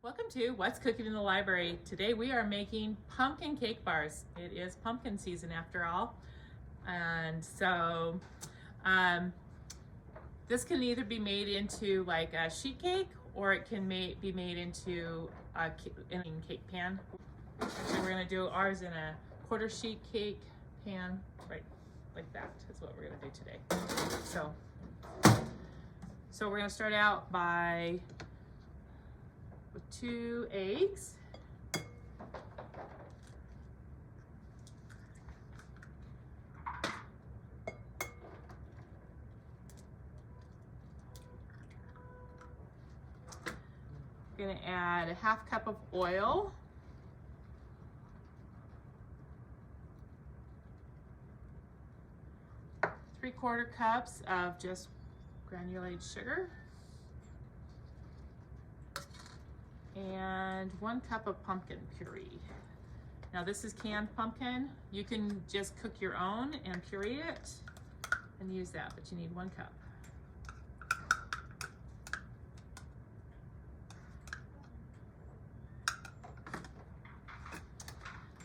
Welcome to What's Cooking in the Library. Today we are making pumpkin cake bars. It is pumpkin season after all. And so this can either be made into like a sheet cake or it can be made into a cake pan. Actually, we're gonna do ours in a quarter sheet cake pan, right like that is what we're gonna do today. So we're gonna start out with 2 eggs. We're gonna add a 1/2 cup of oil. Three-quarter cups of just granulated sugar. And 1 cup of pumpkin puree. Now this is canned pumpkin. You can just cook your own and puree it and use that, but you need 1 cup.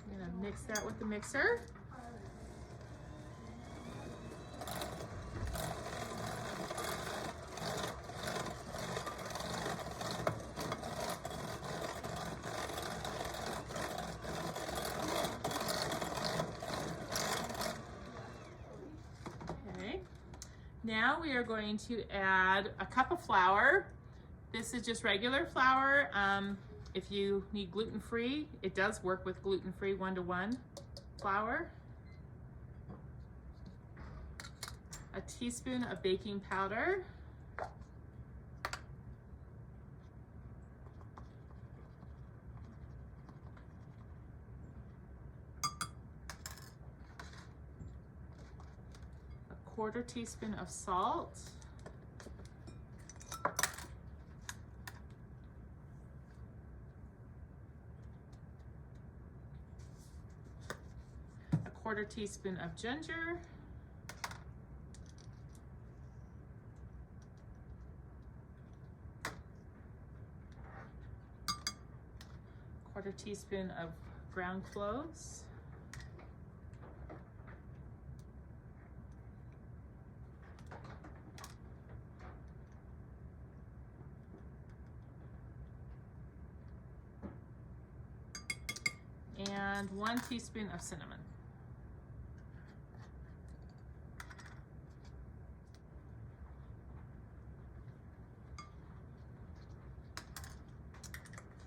I'm gonna mix that with the mixer. Now we are going to add a cup of flour. This is just regular flour. If you need gluten-free, it does work with gluten-free 1-to-1 flour. A teaspoon of baking powder. Quarter teaspoon of salt. A quarter teaspoon of ginger. Quarter teaspoon of ground cloves. And 1 teaspoon of cinnamon.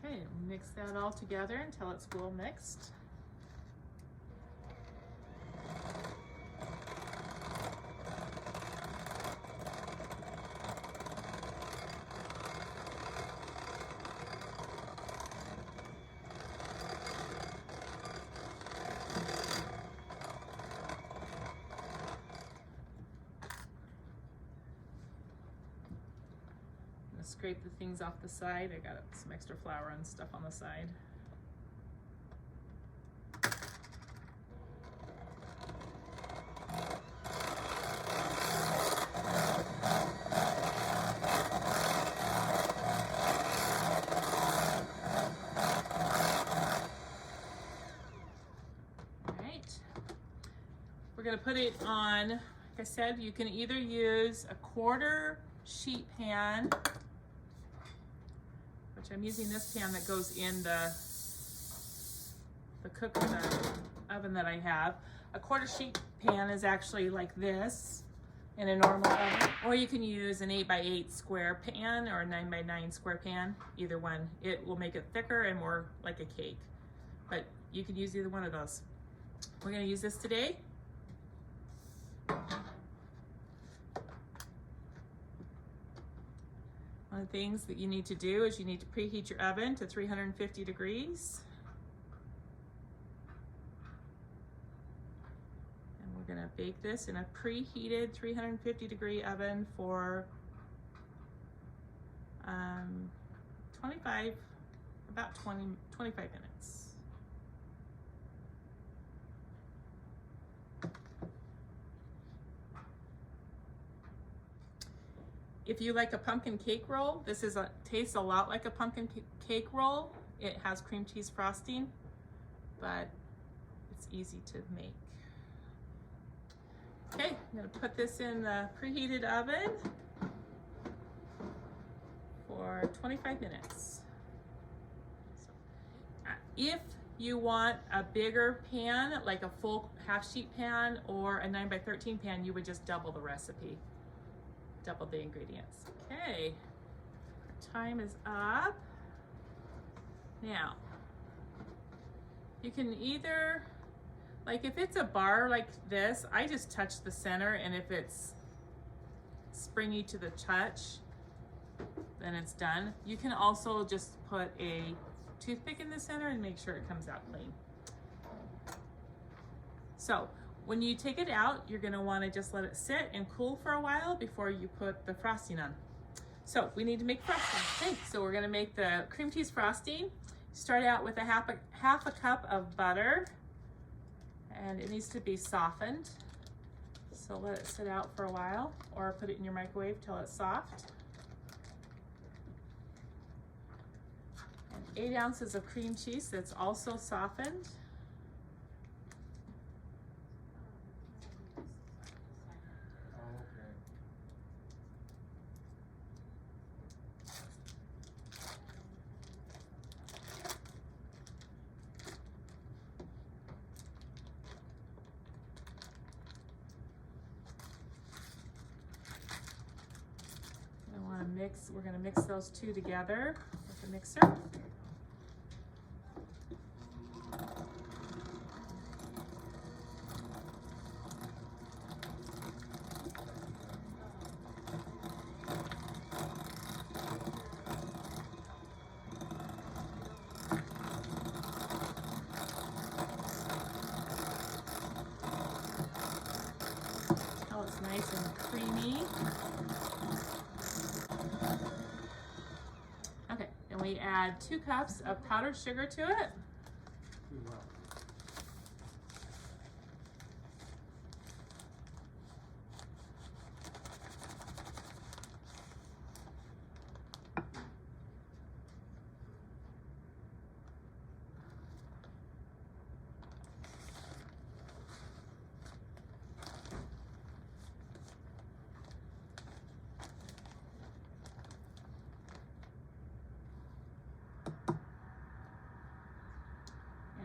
Okay, mix that all together until it's well mixed. Scrape the things off the side. I got some extra flour and stuff on the side. All right. We're gonna put it on, like I said, you can either use a quarter sheet pan, which I'm using this pan that goes in the oven that I have. A quarter sheet pan is actually like this in a normal oven, or you can use an 8x8 square pan or a 9x9 square pan, either one. It will make it thicker and more like a cake, but you could use either one of those. We're gonna use this today. One of the things that you need to do is you need to preheat your oven to 350 degrees. And we're gonna bake this in a preheated 350 degree oven for 25 minutes. If you like a pumpkin cake roll, this tastes a lot like a pumpkin cake roll. It has cream cheese frosting, but it's easy to make. Okay, I'm gonna put this in the preheated oven for 25 minutes. If you want a bigger pan, like a full half sheet pan or a 9x13 pan, you would just double the recipe, double the ingredients. Okay, our time is up. Now, you can either, like if it's a bar like this, I just touch the center, and if it's springy to the touch, then it's done. You can also just put a toothpick in the center and make sure it comes out clean. So when you take it out, you're gonna wanna just let it sit and cool for a while before you put the frosting on. So we need to make frosting. Okay, so we're gonna make the cream cheese frosting. Start out with a half a cup of butter, and it needs to be softened. So let it sit out for a while, or put it in your microwave till it's soft. And 8 ounces of cream cheese that's also softened. We're going to mix those two together with the mixer. Oh, it's nice and creamy. We add 2 cups of powdered sugar to it.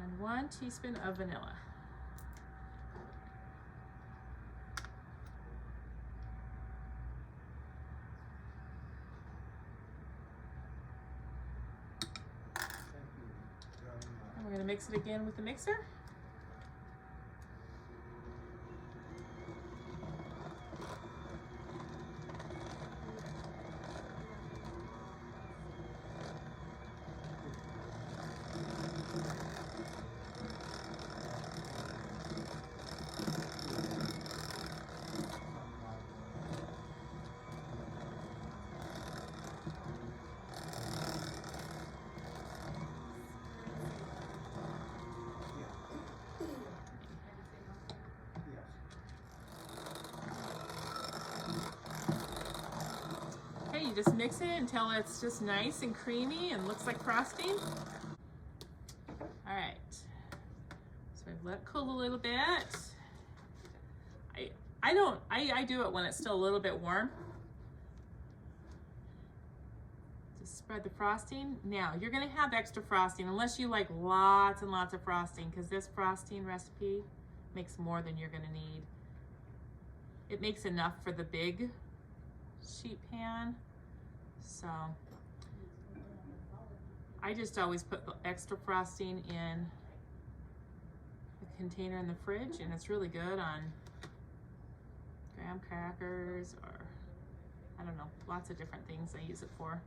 And 1 teaspoon of vanilla. And we're going to mix it again with the mixer. You just mix it until it's just nice and creamy and looks like frosting. All right, so I've let it cool a little bit. I do it when it's still a little bit warm. Just spread the frosting. Now you're gonna have extra frosting unless you like lots and lots of frosting, because this frosting recipe makes more than you're gonna need. It makes enough for the big sheet pan. So I just always put the extra frosting in a container in the fridge, and it's really good on graham crackers, or I don't know, lots of different things I use it for.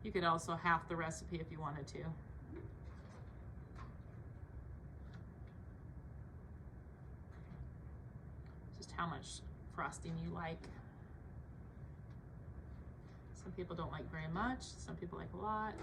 You could also half the recipe if you wanted to. Just how much frosting you like. Some people don't like very much, some people like a lot.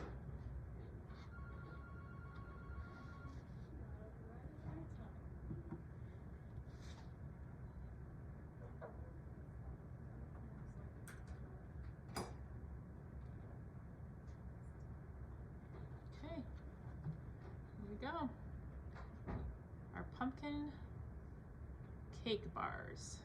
cake bars.